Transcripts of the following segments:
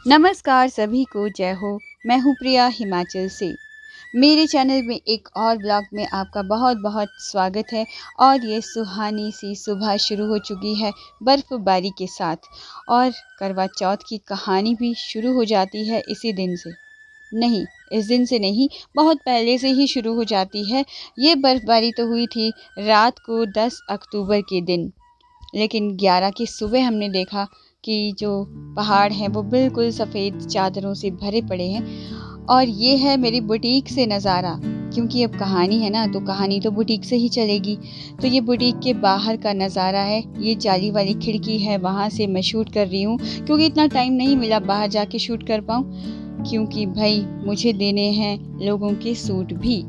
नमस्कार सभी को, जय हो। मैं हूँ प्रिया हिमाचल से। मेरे चैनल में एक और ब्लॉग में आपका बहुत बहुत स्वागत है। और ये सुहानी सी सुबह शुरू हो चुकी है बर्फ़बारी के साथ। और करवा चौथ की कहानी भी शुरू हो जाती है इसी दिन से। नहीं, इस दिन से नहीं, बहुत पहले से ही शुरू हो जाती है। ये बर्फ़बारी तो हुई थी रात को 10 अक्टूबर के दिन, लेकिन 11 की सुबह हमने देखा कि जो पहाड़ हैं वो बिल्कुल सफ़ेद चादरों से भरे पड़े हैं। और ये है मेरी बुटीक से नज़ारा, क्योंकि अब कहानी है ना, तो कहानी तो बुटीक से ही चलेगी। तो ये बुटीक के बाहर का नज़ारा है, ये जाली वाली खिड़की है, वहाँ से मैं शूट कर रही हूँ क्योंकि इतना टाइम नहीं मिला बाहर जाके शूट कर पाऊँ, क्योंकि भाई मुझे देने हैं लोगों के सूट भी।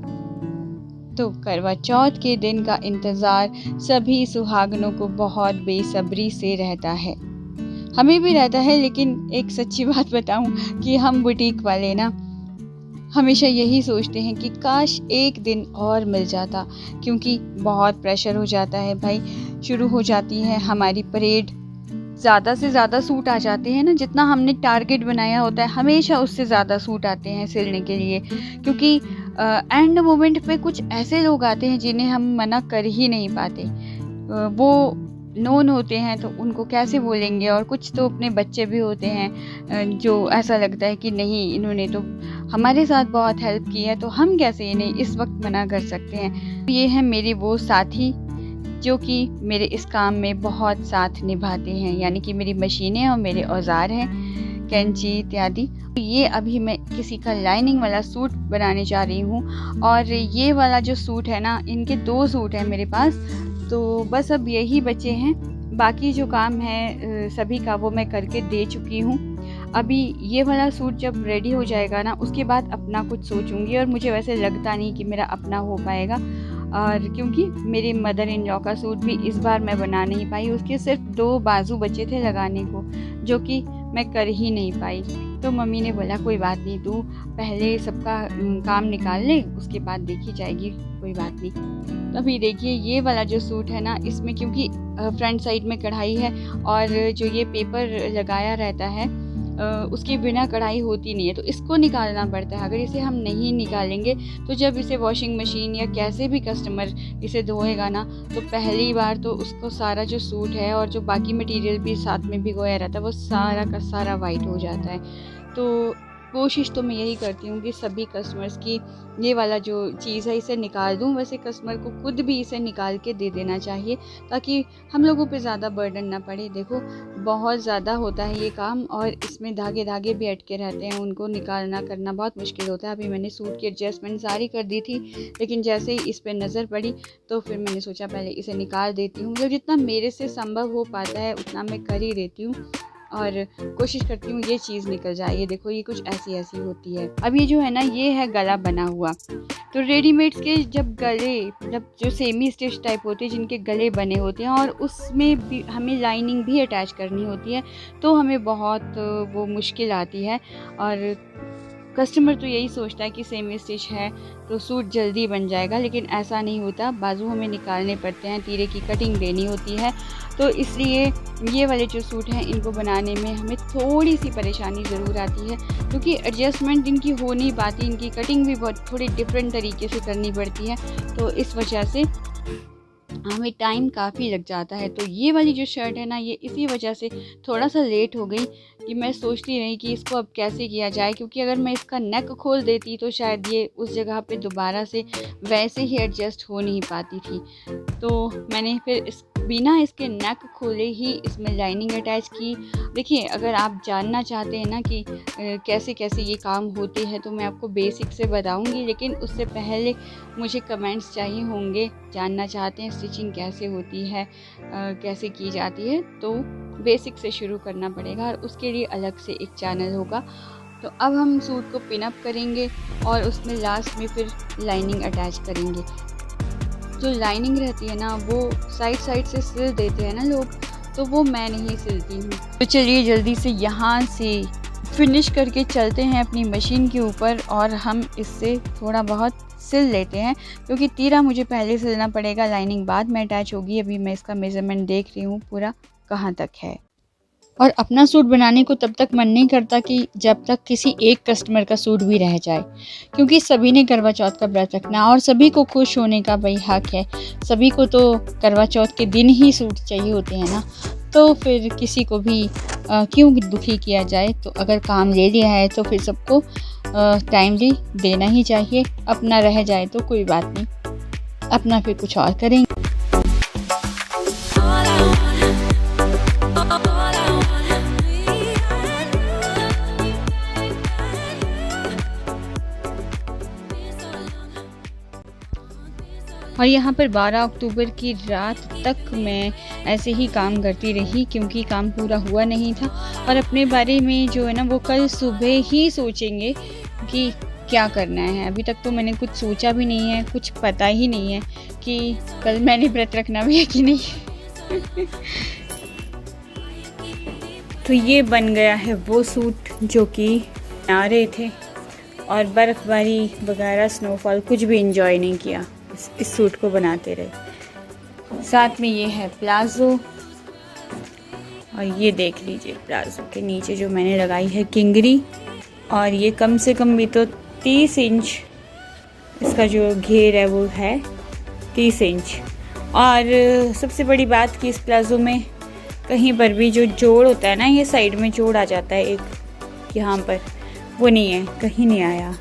तो करवा चौथ के दिन का इंतज़ार सभी सुहागनों को बहुत बेसब्री से रहता है। हमें भी रहता है, लेकिन एक सच्ची बात बताऊं कि हम बुटीक वाले ना हमेशा यही सोचते हैं कि काश एक दिन और मिल जाता, क्योंकि बहुत प्रेशर हो जाता है भाई। शुरू हो जाती है हमारी परेड, ज़्यादा से ज़्यादा सूट आ जाते हैं ना, जितना हमने टारगेट बनाया होता है हमेशा उससे ज़्यादा सूट आते हैं सिलने के लिए। क्योंकि एंड मोमेंट पे कुछ ऐसे लोग आते हैं जिन्हें हम मना कर ही नहीं पाते। वो नोन होते हैं तो उनको कैसे बोलेंगे, और कुछ तो अपने बच्चे भी होते हैं जो ऐसा लगता है कि नहीं, इन्होंने तो हमारे साथ बहुत हेल्प की है, तो हम कैसे इन्हें इस वक्त मना कर सकते हैं। ये हैं मेरे वो साथी जो कि मेरे इस काम में बहुत साथ निभाते हैं, यानी कि मेरी मशीनें और मेरे औजार हैं, कैंची इत्यादि। ये अभी मैं किसी का लाइनिंग वाला सूट बनाने जा रही हूँ। और ये वाला जो सूट है ना, इनके 2 सूट हैं मेरे पास, तो बस अब यही बचे हैं। बाकी जो काम है सभी का वो मैं करके दे चुकी हूँ। अभी ये वाला सूट जब रेडी हो जाएगा ना, उसके बाद अपना कुछ सोचूंगी। और मुझे वैसे लगता नहीं कि मेरा अपना हो पाएगा, और क्योंकि मेरे मदर इन लॉ का सूट भी इस बार मैं बना नहीं पाई। उसके सिर्फ 2 बाजू बचे थे लगाने को, जो कि मैं कर ही नहीं पाई। तो मम्मी ने बोला कोई बात नहीं, तू पहले सबका काम निकाल ले, उसके बाद देखी जाएगी, कोई बात नहीं। तो अभी देखिए ये वाला जो सूट है ना, इसमें क्योंकि फ्रंट साइड में कढ़ाई है, और जो ये पेपर लगाया रहता है उसके बिना कढ़ाई होती नहीं है, तो इसको निकालना पड़ता है। अगर इसे हम नहीं निकालेंगे तो जब इसे वॉशिंग मशीन या कैसे भी कस्टमर इसे धोएगा ना, तो पहली बार तो उसको सारा जो सूट है और जो बाकी मटेरियल भी साथ में भिगोया रहता है वो सारा का सारा वाइट हो जाता है। तो कोशिश तो मैं यही करती हूँ कि सभी कस्टमर्स की ये वाला जो चीज़ है इसे निकाल दूँ। वैसे कस्टमर को खुद भी इसे निकाल के दे देना चाहिए, ताकि हम लोगों पे ज़्यादा बर्डन ना पड़े। देखो बहुत ज़्यादा होता है ये काम, और इसमें धागे धागे भी अटके रहते हैं, उनको निकालना करना बहुत मुश्किल होता है। अभी मैंने सूट की एडजस्टमेंट सारी कर दी थी, लेकिन जैसे ही इस पर नज़र पड़ी तो फिर मैंने सोचा पहले इसे निकाल देती हूँ। मतलब जितना मेरे से संभव हो पाता है उतना मैं कर ही देती हूँ, और कोशिश करती हूँ ये चीज़ निकल जाए। ये देखो, ये कुछ ऐसी ऐसी होती है। अब ये जो है ना, ये है गला बना हुआ। तो रेडीमेड्स के जब गले, मतलब जो सेमी स्टिच टाइप होते हैं जिनके गले बने होते हैं, और उसमें भी हमें लाइनिंग भी अटैच करनी होती है, तो हमें बहुत वो मुश्किल आती है। और कस्टमर तो यही सोचता है कि सेमी स्टिच है तो सूट जल्दी बन जाएगा, लेकिन ऐसा नहीं होता। बाजू हमें निकालने पड़ते हैं, तीरे की कटिंग देनी होती है। तो इसलिए ये वाले जो सूट हैं इनको बनाने में हमें थोड़ी सी परेशानी ज़रूर आती है, क्योंकि एडजस्टमेंट इनकी हो नहीं पाती। इनकी कटिंग भी बहुत थोड़ी डिफरेंट तरीके से करनी पड़ती है, तो इस वजह से हमें टाइम काफ़ी लग जाता है। तो ये वाली जो शर्ट है ना, ये इसी वजह से थोड़ा सा लेट हो गई कि मैं सोचती रही कि इसको अब कैसे किया जाए, क्योंकि अगर मैं इसका नेक खोल देती तो शायद ये उस जगह पे दोबारा से वैसे ही एडजस्ट हो नहीं पाती थी। तो मैंने फिर इस बिना इसके नेक खोले ही इसमें लाइनिंग अटैच की। देखिए, अगर आप जानना चाहते हैं ना कि कैसे कैसे ये काम होते हैं, तो मैं आपको बेसिक से बताऊंगी, लेकिन उससे पहले मुझे कमेंट्स चाहिए होंगे। जानना चाहते हैं स्टिचिंग कैसे होती है, कैसे की जाती है, तो बेसिक से शुरू करना पड़ेगा, और उसके लिए अलग से एक चैनल होगा। तो अब हम सूट को पिन अप करेंगे और उसमें लास्ट में फिर लाइनिंग अटैच करेंगे। जो लाइनिंग रहती है ना, वो साइड साइड से सिल देते हैं ना लोग, तो वो मैं नहीं सिलती हूँ। तो चलिए जल्दी से यहाँ से फिनिश करके चलते हैं अपनी मशीन के ऊपर, और हम इससे थोड़ा बहुत सिल लेते हैं, क्योंकि तीरा मुझे पहले सिलना पड़ेगा, लाइनिंग बाद में अटैच होगी। अभी मैं इसका मेज़रमेंट देख रही हूँ पूरा कहाँ तक है। और अपना सूट बनाने को तब तक मन नहीं करता कि जब तक किसी एक कस्टमर का सूट भी रह जाए, क्योंकि सभी ने करवा चौथ का व्रत रखना और सभी को खुश होने का भाई हक है। सभी को तो करवा चौथ के दिन ही सूट चाहिए होते हैं ना, तो फिर किसी को भी क्यों दुखी किया जाए। तो अगर काम ले लिया है तो फिर सबको टाइमली देना ही चाहिए। अपना रह जाए तो कोई बात नहीं, अपना फिर कुछ और करेंगे। और यहाँ पर 12 अक्टूबर की रात तक मैं ऐसे ही काम करती रही, क्योंकि काम पूरा हुआ नहीं था। और अपने बारे में जो है ना वो कल सुबह ही सोचेंगे कि क्या करना है। अभी तक तो मैंने कुछ सोचा भी नहीं है, कुछ पता ही नहीं है कि कल मैंने व्रत रखना भी है कि नहीं। तो ये बन गया है वो सूट जो कि आ रहे थे, और बर्फ़बारी वगैरह स्नोफॉल कुछ भी इंजॉय नहीं किया, इस सूट को बनाते रहे। साथ में ये है प्लाज़ो, और ये देख लीजिए प्लाज़ो के नीचे जो मैंने लगाई है किंगरी, और ये कम से कम भी तो 30 इंच इसका जो घेर है वो है 30 इंच। और सबसे बड़ी बात कि इस प्लाज़ो में कहीं पर भी जो जोड़ होता है ना, ये साइड में जोड़ आ जाता है एक यहाँ पर, वो नहीं है, कहीं नहीं आया।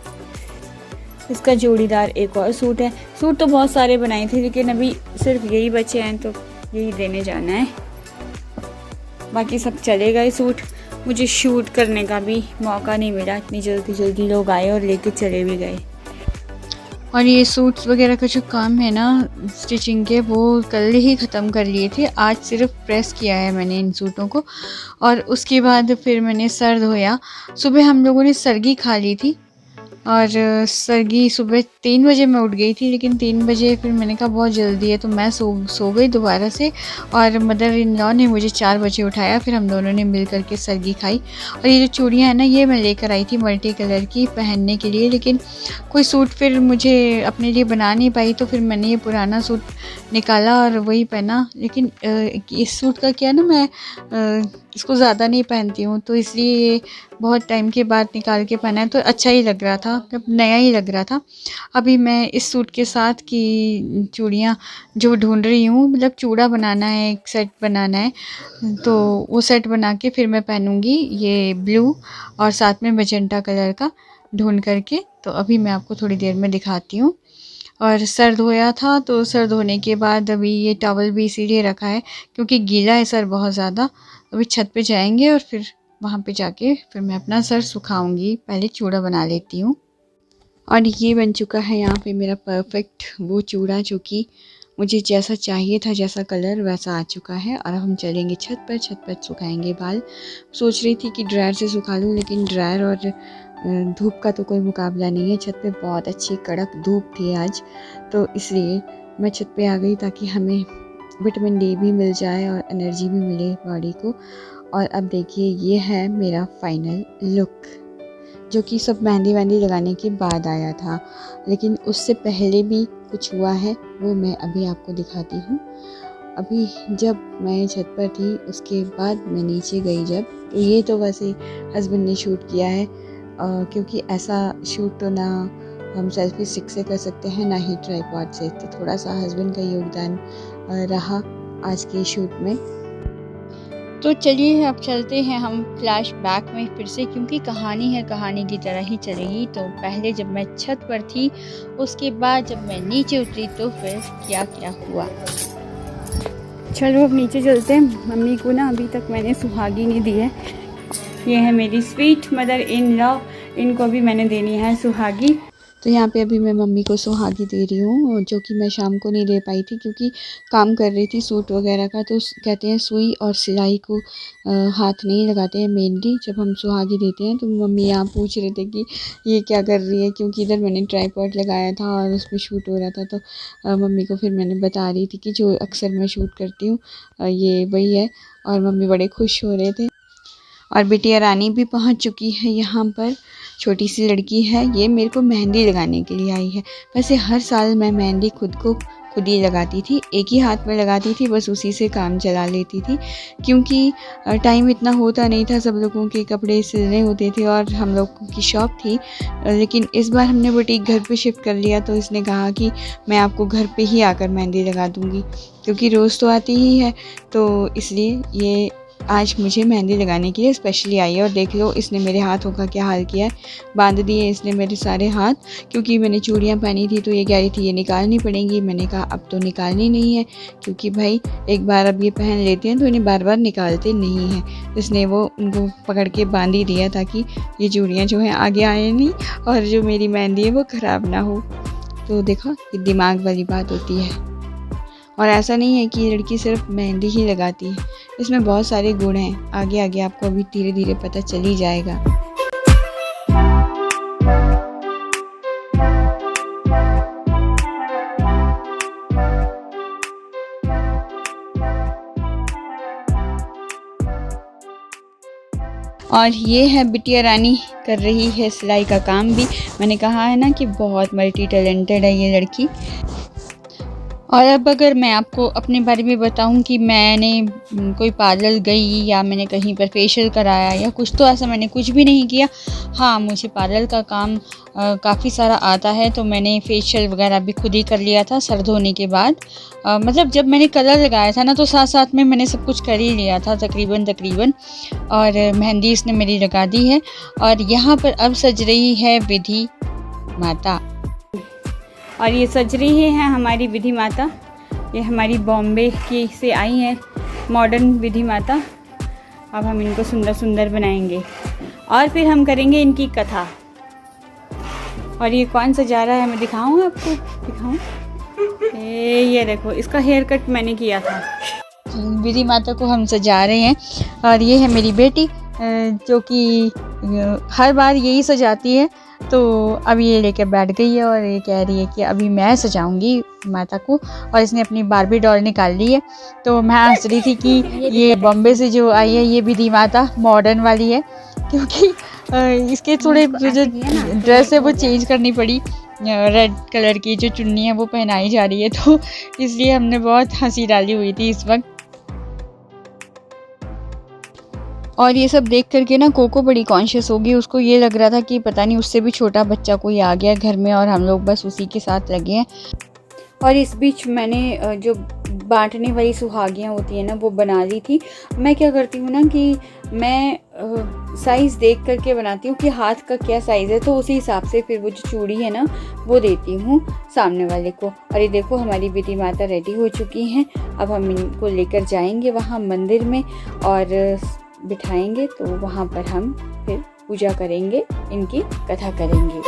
इसका जोड़ीदार एक और सूट है। सूट तो बहुत सारे बनाए थे, लेकिन अभी सिर्फ यही बचे हैं तो यही देने जाना है, बाकी सब चले गए सूट। मुझे शूट करने का भी मौका नहीं मिला, इतनी जल्दी जल्दी लोग आए और लेके चले भी गए। और ये सूट्स वगैरह का जो काम है ना स्टिचिंग के, वो कल ही ख़त्म कर लिए थे। आज सिर्फ प्रेस किया है मैंने इन सूटों को, और उसके बाद फिर मैंने सर धोया। सुबह हम लोगों ने सरगी खा ली थी, और सरगी सुबह 3 बजे मैं उठ गई थी, लेकिन 3 बजे फिर मैंने कहा बहुत जल्दी है तो मैं सो गई दोबारा से। और मदर इन लॉ ने मुझे 4 बजे उठाया, फिर हम दोनों ने मिल करके सरगी खाई। और ये जो चूड़ियाँ हैं ना, ये मैं लेकर आई थी मल्टी कलर की पहनने के लिए, लेकिन कोई सूट फिर मुझे अपने लिए बना नहीं पाई, तो फिर मैंने ये पुराना सूट निकाला और वही पहना। लेकिन इस सूट का क्या ना, मैं इसको ज़्यादा नहीं पहनती हूँ, तो इसलिए बहुत टाइम के बाद निकाल के पहना है तो अच्छा ही लग रहा था, मतलब नया ही लग रहा था। अभी मैं इस सूट के साथ की चूड़ियाँ जो ढूंढ रही हूँ, मतलब चूड़ा बनाना है, एक सेट बनाना है, तो वो सेट बना के फिर मैं पहनूँगी ये ब्लू और साथ में मैजेंटा कलर का ढूंढ करके। तो अभी मैं आपको थोड़ी देर में दिखाती हूँ। और सर धोया था, तो सर धोने के बाद अभी ये टॉवल भी इसीलिए रखा है क्योंकि गीला है सर बहुत ज़्यादा। अभी छत पे जाएंगे और फिर वहाँ पे जाके फिर मैं अपना सर सुखाऊंगी। पहले चूड़ा बना लेती हूँ। और ये बन चुका है यहाँ पे मेरा परफेक्ट वो चूड़ा, जो कि मुझे जैसा चाहिए था, जैसा कलर वैसा आ चुका है। और अब हम चलेंगे छत पर सुखाएंगे बाल। सोच रही थी कि ड्रायर से सुखा लूँ, लेकिन ड्रायर और धूप का तो कोई मुकाबला नहीं है। छत पे बहुत अच्छी कड़क धूप थी आज, तो इसलिए मैं छत पे आ गई ताकि हमें विटामिन डी भी मिल जाए और एनर्जी भी मिले बॉडी को। और अब देखिए ये है मेरा फाइनल लुक, जो कि सब मेहंदी वहंदी लगाने के बाद आया था, लेकिन उससे पहले भी कुछ हुआ है, वो मैं अभी आपको दिखाती हूँ। अभी जब मैं छत पर थी उसके बाद मैं नीचे गई जब, तो ये तो वैसे हस्बैंड ने शूट किया है, क्योंकि ऐसा शूट तो ना हम सेल्फी स्टिक से कर सकते हैं ना ही ट्राइपॉड से, तो थोड़ा सा हस्बैंड का योगदान रहा आज के शूट में। तो चलिए अब चलते हैं हम फ्लैशबैक में फिर से, क्योंकि कहानी है कहानी की तरह ही चलेगी। तो पहले जब मैं छत पर थी, उसके बाद जब मैं नीचे उतरी, तो फिर क्या क्या हुआ। चलो अब नीचे चलते हैं। मम्मी को ना अभी तक मैंने सुहागी नहीं दी है। ये है मेरी स्वीट मदर इन लॉ, इनको भी मैंने देनी है सुहागी। तो यहाँ पे अभी मैं मम्मी को सुहागी दे रही हूँ, जो कि मैं शाम को नहीं दे पाई थी क्योंकि काम कर रही थी सूट वगैरह का। तो कहते हैं सुई और सिलाई को हाथ नहीं लगाते हैं मेनली जब हम सुहागी देते हैं। तो मम्मी यहाँ पूछ रहे थे कि ये क्या कर रही है, क्योंकि इधर मैंने ट्राइपॉड लगाया था और उसमें शूट हो रहा था। तो मम्मी को फिर मैंने बता रही थी कि जो अक्सर मैं शूट करती हूँ ये वही है, और मम्मी बड़े खुश हो रहे थे। और बिटिया रानी भी पहुंच चुकी है यहाँ पर, छोटी सी लड़की है, ये मेरे को मेहंदी लगाने के लिए आई है। वैसे हर साल मैं मेहंदी खुद को खुद ही लगाती थी, एक ही हाथ में लगाती थी, बस उसी से काम चला लेती थी क्योंकि टाइम इतना होता नहीं था, सब लोगों के कपड़े सिलने होते थे और हम लोगों की शॉप थी। लेकिन इस बार हमने बुटीक घर पे शिफ्ट कर लिया तो इसने कहा कि मैं आपको घर पे ही आकर मेहंदी लगा दूँगी क्योंकि रोज़ तो आती ही है, तो इसलिए ये आज मुझे मेहंदी लगाने के लिए स्पेशली आई है। और देख लो इसने मेरे हाथों का क्या हाल किया है, बांध दिए इसने मेरे सारे हाथ क्योंकि मैंने चूड़ियाँ पहनी थी तो ये कह रही थी ये निकालनी पड़ेंगी। मैंने कहा अब तो निकालनी नहीं है क्योंकि भाई एक बार अब ये पहन लेते हैं तो इन्हें बार बार निकालते नहीं हैं। इसने वो उनको पकड़ के बांध ही दिया ताकि ये चूड़ियाँ जो हैं आगे आए नहीं और जो मेरी मेहंदी है वो ख़राब ना हो। तो देखो ये दिमाग वाली बात होती है। और ऐसा नहीं है कि ये लड़की सिर्फ मेहंदी ही लगाती है, इसमें बहुत सारे गुण हैं, आगे आगे आपको अभी धीरे धीरे पता चल ही जाएगा। और ये है बिटिया रानी कर रही है सिलाई का काम भी। मैंने कहा है ना कि बहुत मल्टी टैलेंटेड है ये लड़की। और अब अगर मैं आपको अपने बारे में बताऊं कि मैंने कोई पार्लर गई या मैंने कहीं पर फेशियल कराया या कुछ, तो ऐसा मैंने कुछ भी नहीं किया। हाँ, मुझे पार्लर का काम काफ़ी सारा आता है, तो मैंने फेशियल वगैरह भी खुद ही कर लिया था सर धोने के बाद। मतलब जब मैंने कलर लगाया था ना तो साथ साथ में मैंने सब कुछ कर ही लिया था तकरीबन। और मेहंदी इसने मेरी लगा दी है। और यहाँ पर अब सज रही है विधि माता। और ये सज रही है हमारी विधि माता। ये हमारी बॉम्बे की से आई है मॉडर्न विधि माता। अब हम इनको सुंदर सुंदर बनाएंगे और फिर हम करेंगे इनकी कथा। और ये कौन सजा रहा है मैं दिखाऊँ आपको, दिखाऊँ? ये देखो, इसका हेयर कट मैंने किया था। विधि माता को हम सजा रहे हैं। और ये है मेरी बेटी जो कि हर बार यही सजाती है, तो अब ये लेके बैठ गई है और ये कह रही है कि अभी मैं सजाऊंगी माता को। और इसने अपनी बार्बी डॉल निकाल ली है। तो मैं हंस रही थी कि ये बॉम्बे से जो आई है ये विधि माता मॉडर्न वाली है क्योंकि इसके थोड़े जो ड्रेस है वो चेंज करनी पड़ी। रेड कलर की जो चुन्नी है वो पहनाई जा रही है, तो इसलिए हमने बहुत हंसी डाली हुई थी इस वक्त। और ये सब देख करके ना कोको बड़ी कॉन्शियस होगी। उसको ये लग रहा था कि पता नहीं उससे भी छोटा बच्चा कोई आ गया घर में और हम लोग बस उसी के साथ लगे हैं। और इस बीच मैंने जो बांटने वाली सुहागियाँ होती हैं ना वो बना ली थी। मैं क्या करती हूँ ना कि मैं साइज़ देख करके बनाती हूँ कि हाथ का क्या साइज़ है, तो उसी हिसाब से फिर वो जो चूड़ी है ना वो देती हूँ सामने वाले को। और ये देखो हमारी विधि माता रेडी हो चुकी हैं। अब हम इनको लेकर जाएंगे वहाँ मंदिर में और बिठाएंगे, तो वहाँ पर हम फिर पूजा करेंगे, इनकी कथा करेंगे।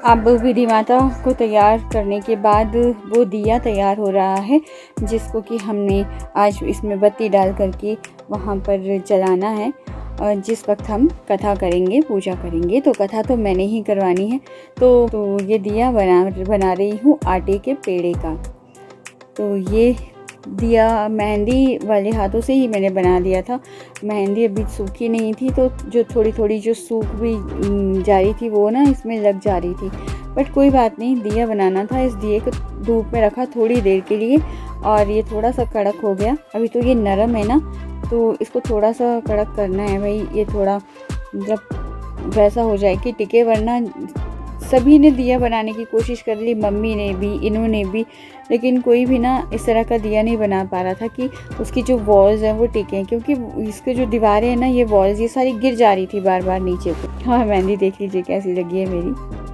अब विधि माता को तैयार करने के बाद वो दिया तैयार हो रहा है जिसको कि हमने आज इसमें बत्ती डाल करके वहाँ पर जलाना है। और जिस वक्त हम कथा करेंगे, पूजा करेंगे, तो कथा तो मैंने ही करवानी है। तो ये दिया बना रही हूँ आटे के पेड़े का। तो ये दिया मेहंदी वाले हाथों से ही मैंने बना लिया था। मेहंदी अभी सूखी नहीं थी, तो जो थोड़ी थोड़ी जो सूख भी जा रही थी वो ना इसमें लग जा रही थी। बट कोई बात नहीं, दिया बनाना था। इस दिए को धूप में रखा थोड़ी देर के लिए और ये थोड़ा सा कड़क हो गया। अभी तो ये नरम है ना, तो इसको थोड़ा सा कड़क करना है भाई। ये थोड़ा जब वैसा हो जाए कि टिके, वरना सभी ने दिया बनाने की कोशिश कर ली, मम्मी ने भी, इन्होंने भी, लेकिन कोई भी ना इस तरह का दिया नहीं बना पा रहा था कि उसकी जो वॉल्स हैं वो टिकें, क्योंकि इसके जो दीवारें हैं ना, ये वॉल्स ये सारी गिर जा रही थी बार बार नीचे को। हाँ, मेहंदी देख लीजिए कैसी लगी है मेरी।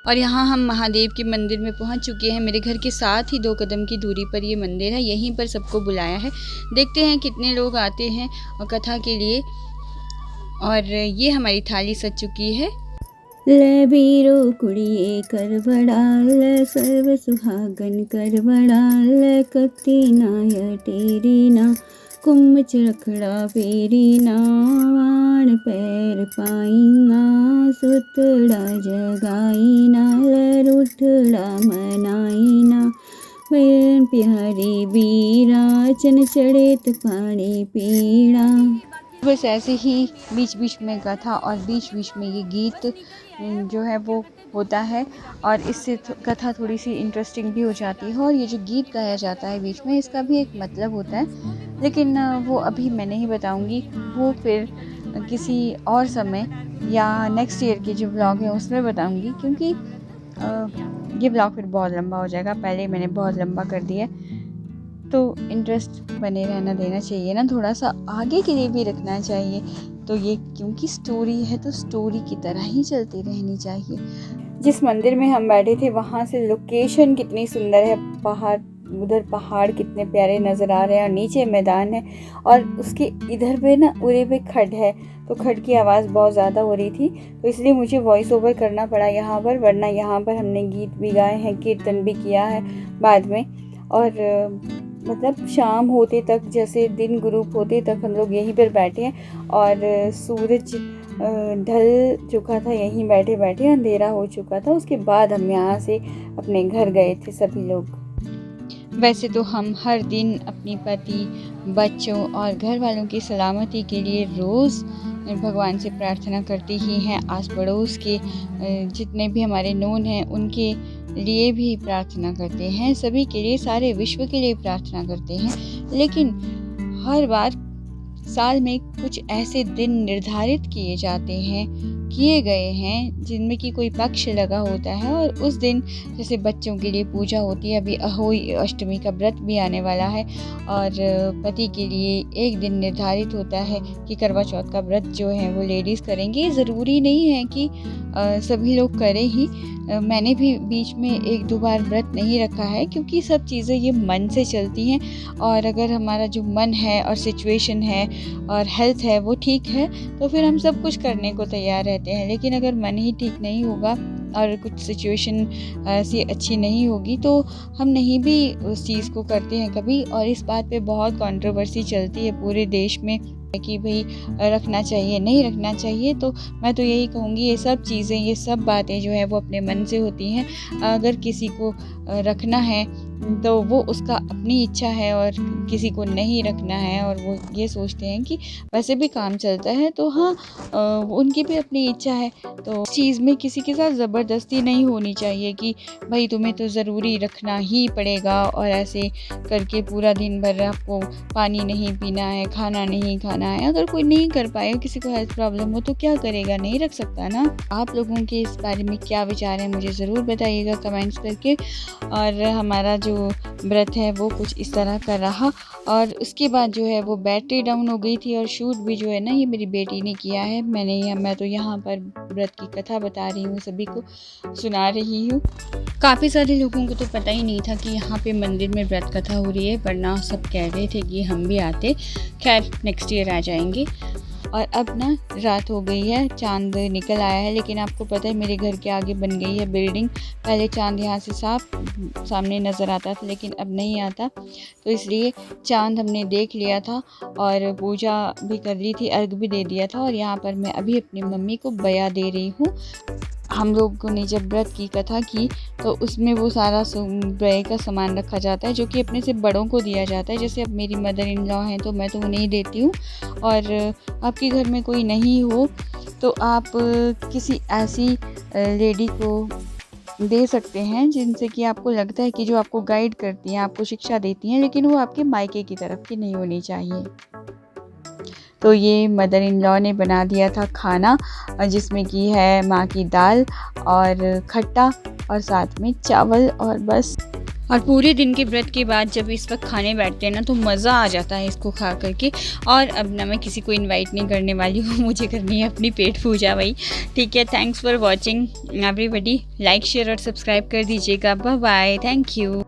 और यहाँ हम महादेव के मंदिर में पहुँच चुके हैं। मेरे घर के साथ ही 2 कदम की दूरी पर ये मंदिर है, यहीं पर सबको बुलाया है। देखते हैं कितने लोग आते हैं कथा के लिए। और ये हमारी थाली सज चुकी है। ले बीरो कुड़िए कर बड़ा, ले सर्व सुहागन कर बड़ा, ले कत्ती नाय टेरी ना, कुम्च रखड़ा पेरी ना, वाण पैर पाईना, सुतड़ा जगाईना, ले रूठड़ा मनाईना, बहन प्यारी बीरा, चन चढ़े तो पानी पीड़ा। बस ऐसे ही बीच बीच में कथा और बीच बीच में ये गीत जो है वो होता है, और इससे कथा थोड़ी सी इंटरेस्टिंग भी हो जाती है। और ये जो गीत गाया जाता है बीच में, इसका भी एक मतलब होता है, लेकिन वो अभी मैं नहीं बताऊंगी, वो फिर किसी और समय या नेक्स्ट ईयर के जो ब्लॉग है उसमें बताऊंगी, क्योंकि ये ब्लॉग फिर बहुत लंबा हो जाएगा। पहले मैंने बहुत लंबा कर दिया, तो इंटरेस्ट बने रहना देना चाहिए ना, थोड़ा सा आगे के लिए भी रखना चाहिए। तो ये क्योंकि स्टोरी है तो स्टोरी की तरह ही चलती रहनी चाहिए। जिस मंदिर में हम बैठे थे वहाँ से लोकेशन कितनी सुंदर है, पहाड़, उधर पहाड़ कितने प्यारे नज़र आ रहे हैं, और नीचे मैदान है, और उसके इधर पे ना उरे पे खड है, तो खड की आवाज़ बहुत ज़्यादा हो रही थी, तो इसलिए मुझे वॉइस ओवर करना पड़ा यहाँ पर, वरना यहाँ पर हमने गीत भी गाए हैं, कीर्तन भी किया है बाद में। और मतलब शाम होते तक, जैसे दिन ग्रुप होते तक हम लोग यहीं पर बैठे हैं, और सूरज ढल चुका था, यहीं बैठे बैठे अंधेरा हो चुका था। उसके बाद हम यहाँ से अपने घर गए थे सभी लोग। वैसे तो हम हर दिन अपनी पति, बच्चों और घर वालों की सलामती के लिए रोज़ भगवान से प्रार्थना करते ही हैं। आस पड़ोस के जितने भी हमारे नोन हैं उनके लिए भी प्रार्थना करते हैं, सभी के लिए, सारे विश्व के लिए प्रार्थना करते हैं। लेकिन हर बार साल में कुछ ऐसे दिन निर्धारित किए गए हैं जिनमें कि कोई पक्ष लगा होता है, और उस दिन जैसे बच्चों के लिए पूजा होती है, अभी अहोई अष्टमी का व्रत भी आने वाला है, और पति के लिए एक दिन निर्धारित होता है कि करवा चौथ का व्रत जो है वो लेडीज़ करेंगी। ज़रूरी नहीं है कि सभी लोग करें ही, मैंने भी बीच में 1-2 बार व्रत नहीं रखा है, क्योंकि सब चीज़ें ये मन से चलती हैं, और अगर हमारा जो मन है और सिचुएशन है और हेल्थ है वो ठीक है तो फिर हम सब कुछ करने को तैयार रहते हैं। लेकिन अगर मन ही ठीक नहीं होगा और कुछ सिचुएशन ऐसी अच्छी नहीं होगी तो हम नहीं भी उस चीज़ को करते हैं कभी। और इस बात पे बहुत कंट्रोवर्सी चलती है पूरे देश में कि भाई रखना चाहिए नहीं रखना चाहिए। तो मैं तो यही कहूँगी, ये सब चीज़ें, ये सब बातें जो है वो अपने मन से होती हैं। अगर किसी को रखना है तो वो उसका अपनी इच्छा है, और किसी को नहीं रखना है और वो ये सोचते हैं कि वैसे भी काम चलता है, तो हाँ उनकी भी अपनी इच्छा है। तो इस चीज़ में किसी के साथ ज़बरदस्ती नहीं होनी चाहिए कि भाई तुम्हें तो ज़रूरी रखना ही पड़ेगा, और ऐसे करके पूरा दिन भर आपको पानी नहीं पीना है, खाना नहीं खाना है। अगर कोई नहीं कर पाए, किसी को हेल्थ प्रॉब्लम हो तो क्या करेगा, नहीं रख सकता ना। आप लोगों के इस बारे में क्या विचार है मुझे ज़रूर बताइएगा कमेंट्स करके। और हमारा जो व्रत है वो कुछ इस तरह का रहा, और उसके बाद जो है वो बैटरी डाउन हो गई थी, और शूट भी जो है ना ये मेरी बेटी ने किया है। मैं तो यहाँ पर व्रत की कथा बता रही हूँ, सभी को सुना रही हूँ। काफ़ी सारे लोगों को तो पता ही नहीं था कि यहाँ पे मंदिर में व्रत कथा हो रही है, वरना सब कह रहे थे कि हम भी आते। खैर नेक्स्ट ईयर आ जाएंगे। और अब ना रात हो गई है, चांद निकल आया है, लेकिन आपको पता है मेरे घर के आगे बन गई है बिल्डिंग। पहले चांद यहाँ से सामने नज़र आता था, लेकिन अब नहीं आता, तो इसलिए चांद हमने देख लिया था और पूजा भी कर ली थी, अर्घ भी दे दिया था। और यहाँ पर मैं अभी अपनी मम्मी को बया दे रही हूँ। हम लोगों ने जब व्रत की कथा की तो उसमें वो सारा ब्रय का सामान रखा जाता है जो कि अपने से बड़ों को दिया जाता है। जैसे अब मेरी मदर इन लॉ हैं तो मैं तो उन्हें ही देती हूँ, और आपके घर में कोई नहीं हो तो आप किसी ऐसी लेडी को दे सकते हैं जिनसे कि आपको लगता है कि जो आपको गाइड करती हैं, आपको शिक्षा देती हैं, लेकिन वो आपके मायके की तरफ की नहीं होनी चाहिए। तो ये मदर इन लॉ ने बना दिया था खाना, जिसमें कि है माँ की दाल और खट्टा और साथ में चावल, और बस। और पूरे दिन के व्रत के बाद जब इस वक्त खाने बैठते हैं ना तो मज़ा आ जाता है इसको खा करके। और अब ना मैं किसी को इनवाइट नहीं करने वाली हूँ, मुझे करनी है अपनी पेट पूजा भाई। ठीक है, thanks for watching everybody. Like share और सब्सक्राइब कर दीजिएगा। Bye bye, thank you.